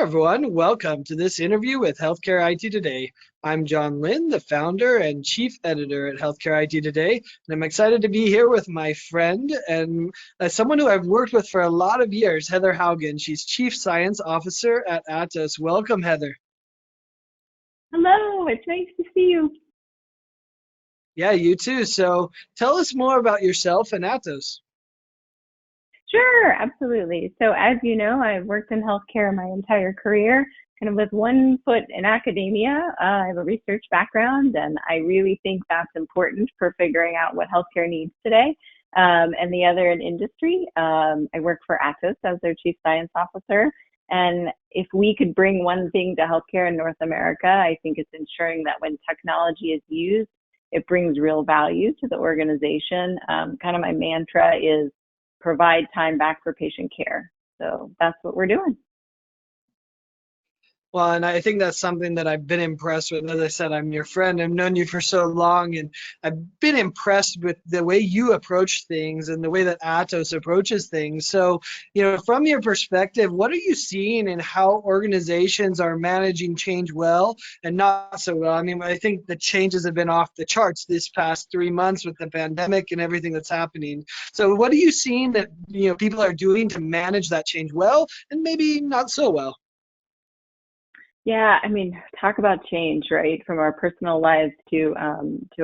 everyone, welcome to this interview with Healthcare IT Today. I'm John Lynn, the founder and chief editor at Healthcare IT Today, and I'm excited to be here with my friend and someone who I've worked with for a lot of years, Heather Haugen. She's Chief Science Officer at Atos. Welcome, Heather. Hello, it's nice to see you. Yeah, you too. So tell us more about yourself and Atos. Sure, absolutely. So as you know, I've worked in healthcare my entire career, kind of with one foot in academia. I have a research background, and I really think that's important for figuring out what healthcare needs today. And the other in industry. I work for Atos as their Chief Science Officer. And if we could bring one thing to healthcare in North America, I think it's ensuring that when technology is used, it brings real value to the organization. Kind of my mantra is provide time back for patient care. So that's what we're doing. Well, and I think that's something that I've been impressed with. As I said, I'm your friend. I've known you for so long, and I've been impressed with the way you approach things and the way that Atos approaches things. So, from your perspective, what are you seeing in how organizations are managing change well and not so well? I mean, I think the changes have been off the charts this past 3 months with the pandemic and everything that's happening. So what are you seeing that, people are doing to manage that change well and maybe not so well? Yeah, I mean, talk about change, right? From our personal lives to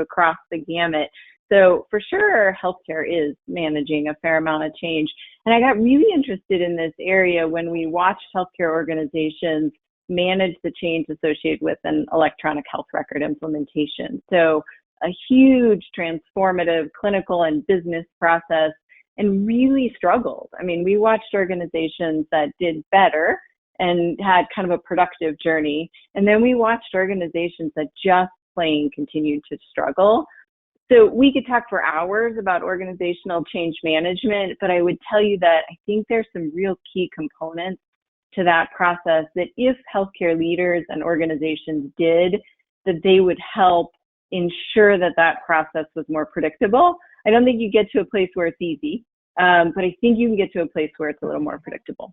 across the gamut. So for sure, healthcare is managing a fair amount of change. And I got really interested in this area when we watched healthcare organizations manage the change associated with an electronic health record implementation. So a huge transformative clinical and business process, and really struggled. I mean, we watched organizations that did better and had kind of a productive journey. And then we watched organizations that just plain continued to struggle. So we could talk for hours about organizational change management, but I would tell you that I think there's some real key components to that process that if healthcare leaders and organizations did, that they would help ensure that that process was more predictable. I don't think you get to a place where it's easy, but I think you can get to a place where it's a little more predictable.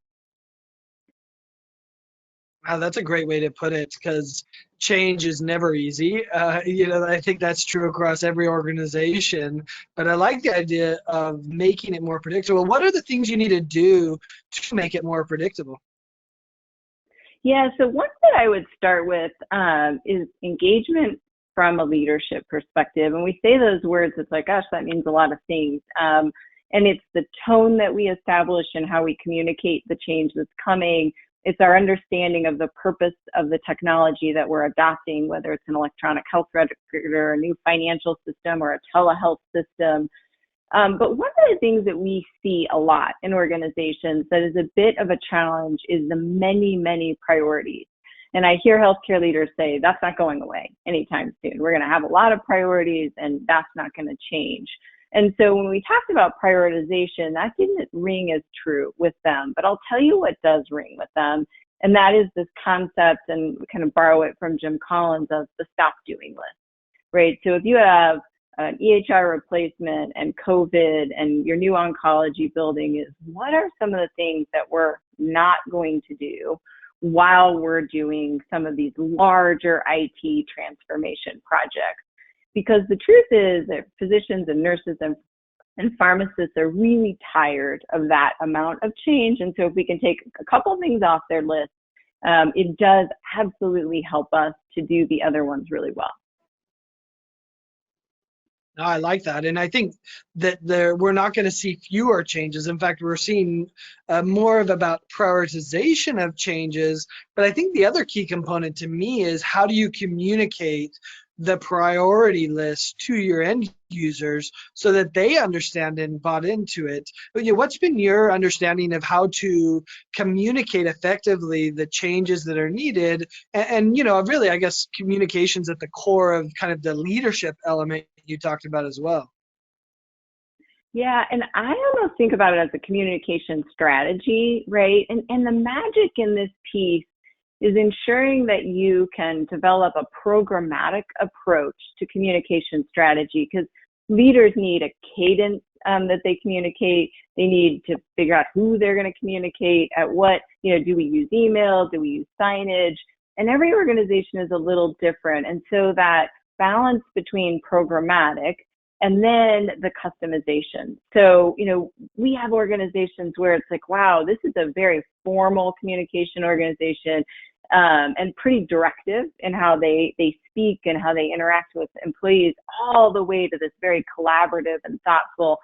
Wow, that's a great way to put it because change is never easy. I think that's true across every organization, but I like the idea of making it more predictable. What are the things you need to do to make it more predictable? Yeah, so one that I would start with is engagement from a leadership perspective. And we say those words, it's like, gosh, that means a lot of things. And it's the tone that we establish and how we communicate the change that's coming. It's our understanding of the purpose of the technology that we're adopting, whether it's an electronic health record or a new financial system or a telehealth system. But one of the things that we see a lot in organizations that is a bit of a challenge is the many, many priorities. And I hear healthcare leaders say, that's not going away anytime soon. We're going to have a lot of priorities and that's not going to change. And so when we talked about prioritization, that didn't ring as true with them. But I'll tell you what does ring with them. And that is this concept, and we kind of borrow it from Jim Collins, of the stop doing list, right? So if you have an EHR replacement and COVID and your new oncology building, is what are some of the things that we're not going to do while we're doing some of these larger IT transformation projects? Because the truth is that physicians and nurses and pharmacists are really tired of that amount of change. And so if we can take a couple things off their list, it does absolutely help us to do the other ones really well. No, I like that. And I think that we're not going to see fewer changes. In fact, we're seeing more of about prioritization of changes. But I think the other key component to me is how do you communicate the priority list to your end users so that they understand and bought into it. But what's been your understanding of how to communicate effectively the changes that are needed? And really, I guess communication's at the core of kind of the leadership element you talked about as well. Yeah, and I almost think about it as a communication strategy, right? And the magic in this piece is ensuring that you can develop a programmatic approach to communication strategy, because leaders need a cadence that they communicate. They need to figure out who they're going to communicate at what, do we use email? Do we use signage? And every organization is a little different. And so that balance between programmatic and then the customization. So, we have organizations where it's like, wow, this is a very formal communication organization, and pretty directive in how they speak and how they interact with employees, all the way to this very collaborative and thoughtful.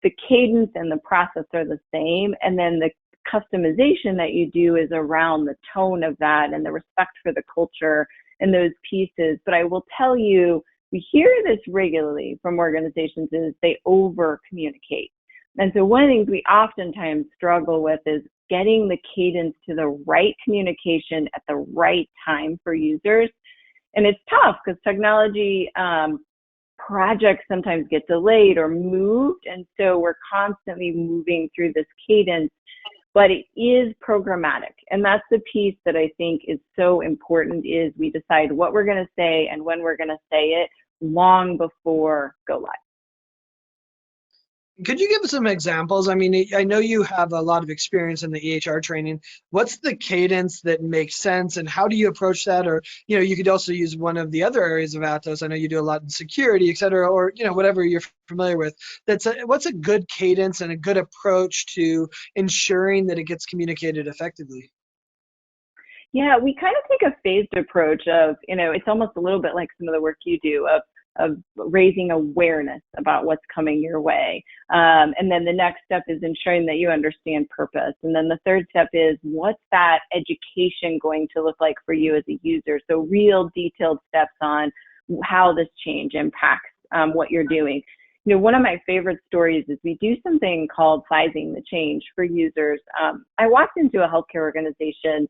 The cadence and the process are the same, and then the customization that you do is around the tone of that and the respect for the culture and those pieces. But I will tell you, we hear this regularly from organizations is they over communicate. And so one of the things we oftentimes struggle with is getting the cadence to the right communication at the right time for users. And it's tough because technology projects sometimes get delayed or moved. And so we're constantly moving through this cadence, but it is programmatic. And that's the piece that I think is so important, is we decide what we're going to say and when we're going to say it long before go live. Could you give us some examples? I mean, I know you have a lot of experience in the EHR training. What's the cadence that makes sense, and how do you approach that? Or, you could also use one of the other areas of Atos. I know you do a lot in security, et cetera, or, whatever you're familiar with. What's a good cadence and a good approach to ensuring that it gets communicated effectively? Yeah, we kind of take a phased approach of, it's almost a little bit like some of the work you do of raising awareness about what's coming your way. And then the next step is ensuring that you understand purpose. And then the third step is, what's that education going to look like for you as a user? So real detailed steps on how this change impacts what you're doing. One of my favorite stories is we do something called sizing the change for users. I walked into a healthcare organization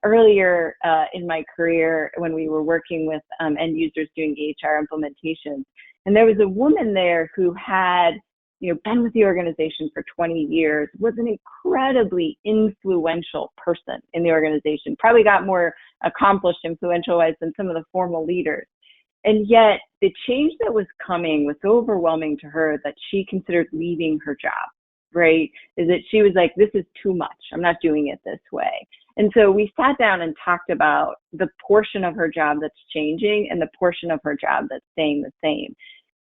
earlier in my career when we were working with end users doing EHR implementations. And there was a woman there who had been with the organization for 20 years, was an incredibly influential person in the organization, probably got more accomplished influential-wise than some of the formal leaders. And yet the change that was coming was so overwhelming to her that she considered leaving her job, right? Is that she was like, this is too much. I'm not doing it this way. And so we sat down and talked about the portion of her job that's changing and the portion of her job that's staying the same.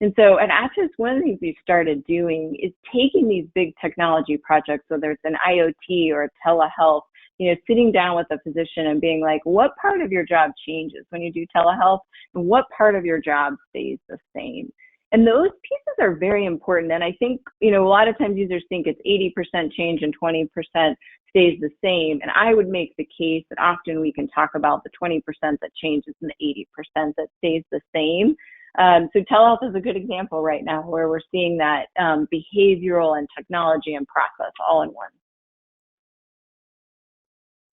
And so at Atos, one of the things we started doing is taking these big technology projects, whether it's an IoT or a telehealth, sitting down with a physician and being like, what part of your job changes when you do telehealth and what part of your job stays the same? And those pieces are very important. And I think, a lot of times users think it's 80% change and 20% stays the same. And I would make the case that often we can talk about the 20% that changes and the 80% that stays the same. So telehealth is a good example right now where we're seeing that behavioral and technology and process all in one.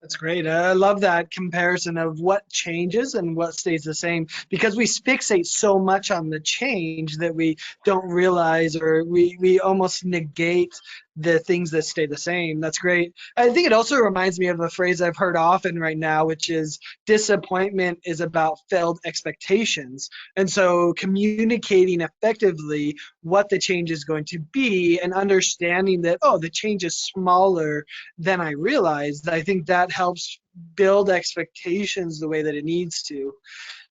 That's great. I love that comparison of what changes and what stays the same, because we fixate so much on the change that we don't realize, or we almost negate the things that stay the same. That's great. I think it also reminds me of a phrase I've heard often right now, which is disappointment is about failed expectations. And so communicating effectively what the change is going to be and understanding that, oh, the change is smaller than I realized, I think that helps build expectations the way that it needs to.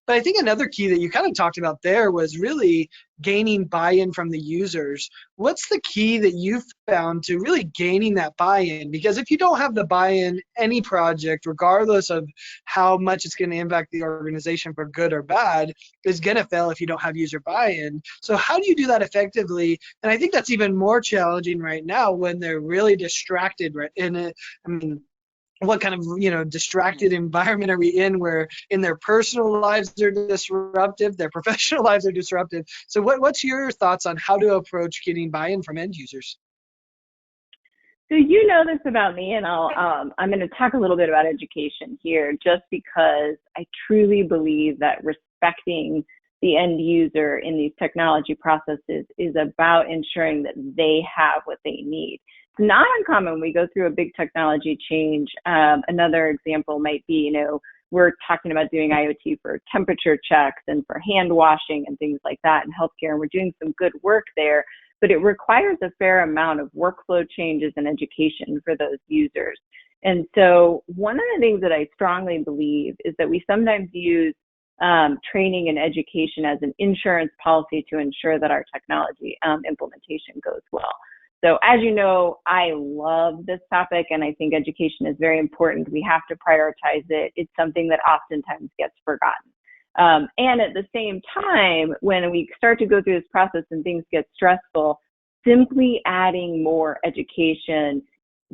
But I think another key that you kind of talked about there was really gaining buy-in from the users. What's the key that you found to really gaining that buy-in? Because if you don't have the buy-in, any project, regardless of how much it's going to impact the organization for good or bad, is going to fail if you don't have user buy-in. So how do you do that effectively? And I think that's even more challenging right now when they're really distracted. Right? What kind of distracted environment are we in, where in their personal lives they're disruptive, their professional lives are disruptive? So what's your thoughts on how to approach getting buy-in from end users? So you know this about me, and I'm going to talk a little bit about education here, just because I truly believe that respecting the end user in these technology processes is about ensuring that they have what they need. It's not uncommon. We go through a big technology change. Another example might be, we're talking about doing IoT for temperature checks and for hand washing and things like that in healthcare, and we're doing some good work there. but it requires a fair amount of workflow changes and education for those users. And so one of the things that I strongly believe is that we sometimes use training and education as an insurance policy to ensure that our technology implementation goes well. So as you know, I love this topic, and I think education is very important. We have to prioritize it. It's something that oftentimes gets forgotten. And at the same time, when we start to go through this process and things get stressful, simply adding more education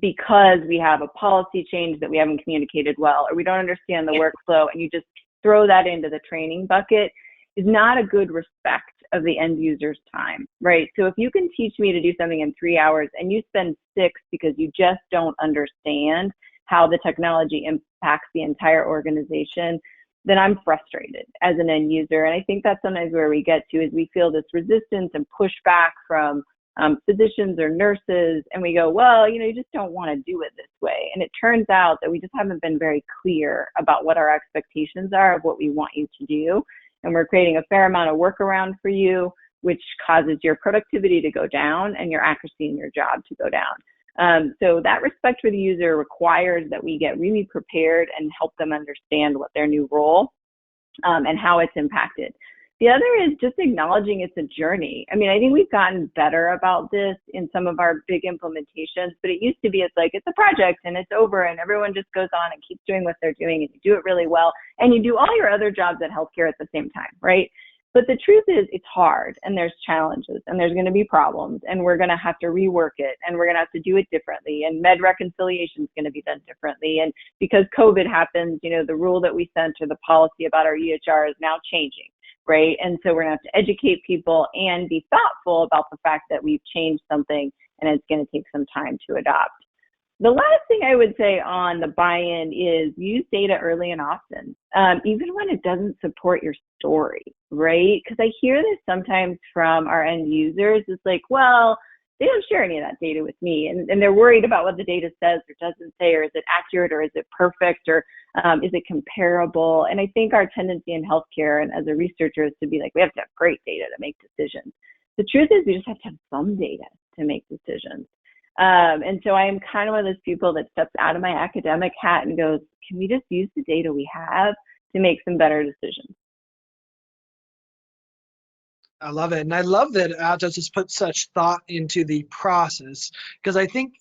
because we have a policy change that we haven't communicated well, or we don't understand the workflow, and you just throw that into the training bucket, is not a good respect of the end user's time, right? So if you can teach me to do something in 3 hours and you spend 6 because you just don't understand how the technology impacts the entire organization, then I'm frustrated as an end user. And I think that's sometimes where we get to, is we feel this resistance and pushback from physicians or nurses, and we go, well, you just don't want to do it this way. And it turns out that we just haven't been very clear about what our expectations are of what we want you to do. And we're creating a fair amount of workaround for you, which causes your productivity to go down and your accuracy in your job to go down. So that respect for the user requires that we get really prepared and help them understand what their new role and how it's impacted. The other is just acknowledging it's a journey. I mean, I think we've gotten better about this in some of our big implementations, but it used to be, it's like, it's a project and it's over and everyone just goes on and keeps doing what they're doing and you do it really well and you do all your other jobs at healthcare at the same time, right? But the truth is it's hard and there's challenges and there's going to be problems and we're going to have to rework it and we're going to have to do it differently, and med reconciliation is going to be done differently. And because COVID happens, the rule that we sent or the policy about our EHR is now changing. Right? And so we're going to have to educate people and be thoughtful about the fact that we've changed something and it's going to take some time to adopt. The last thing I would say on the buy-in is use data early and often, even when it doesn't support your story, right? Because I hear this sometimes from our end users. It's like, well, they don't share any of that data with me. And they're worried about what the data says or doesn't say, or is it accurate, or is it perfect, or is it comparable? And I think our tendency in healthcare and as a researcher is to be like, we have to have great data to make decisions. The truth is we just have to have some data to make decisions. And so I am kind of one of those people that steps out of my academic hat and goes, can we just use the data we have to make some better decisions? I love it. And I love that Atos has put such thought into the process, because I think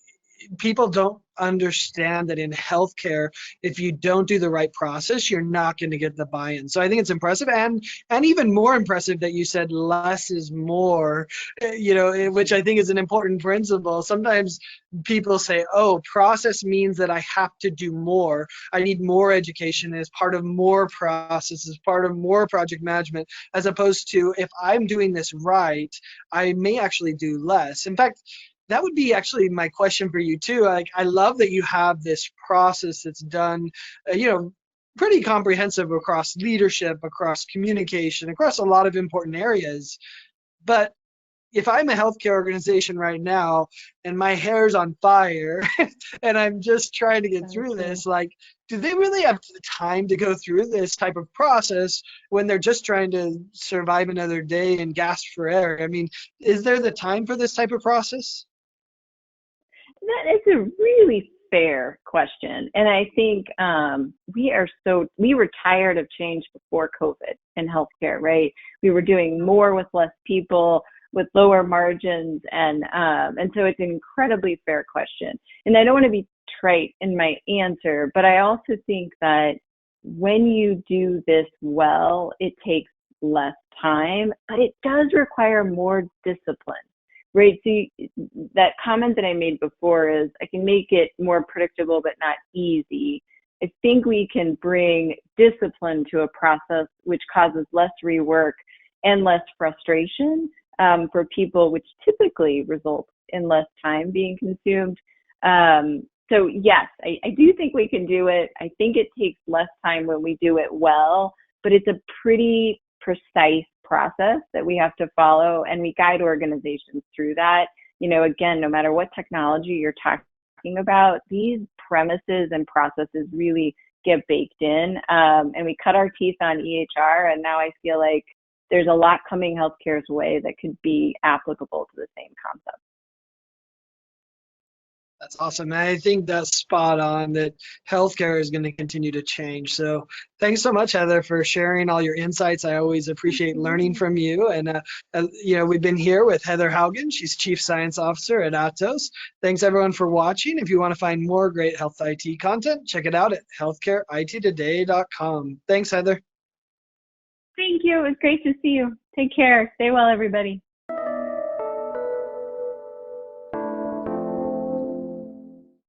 people don't understand that in healthcare, if you don't do the right process, you're not going to get the buy-in. So I think it's impressive, and even more impressive that you said less is more, which I think is an important principle. Sometimes people say, oh, process means that I have to do more. I need more education as part of more process, as part of more project management, as opposed to, if I'm doing this right, I may actually do less. In fact, that would be actually my question for you too. Like, I love that you have this process that's done, pretty comprehensive across leadership, across communication, across a lot of important areas. But if I'm a healthcare organization right now and my hair's on fire and I'm just trying to get through this, like, do they really have the time to go through this type of process when they're just trying to survive another day and gasp for air? I mean, is there the time for this type of process? That is a really fair question. And I think we were tired of change before COVID in healthcare, right? We were doing more with less people, with lower margins. And so it's an incredibly fair question. And I don't want to be trite in my answer, but I also think that when you do this well, it takes less time, but it does require more discipline. Right. So that comment that I made before is, I can make it more predictable, but not easy. I think we can bring discipline to a process which causes less rework and less frustration for people, which typically results in less time being consumed. So yes, I do think we can do it. I think it takes less time when we do it well, but it's a pretty precise process that we have to follow, and we guide organizations through that. Again, no matter what technology you're talking about, these premises and processes really get baked in, and we cut our teeth on EHR, and now I feel like there's a lot coming healthcare's way that could be applicable to the same concept. That's awesome. And I think that's spot on, that healthcare is going to continue to change. So thanks so much, Heather, for sharing all your insights. I always appreciate learning from you. And, we've been here with Heather Haugen. She's Chief Science Officer at Atos. Thanks, everyone, for watching. If you want to find more great health IT content, check it out at healthcareittoday.com. Thanks, Heather. Thank you. It was great to see you. Take care. Stay well, everybody.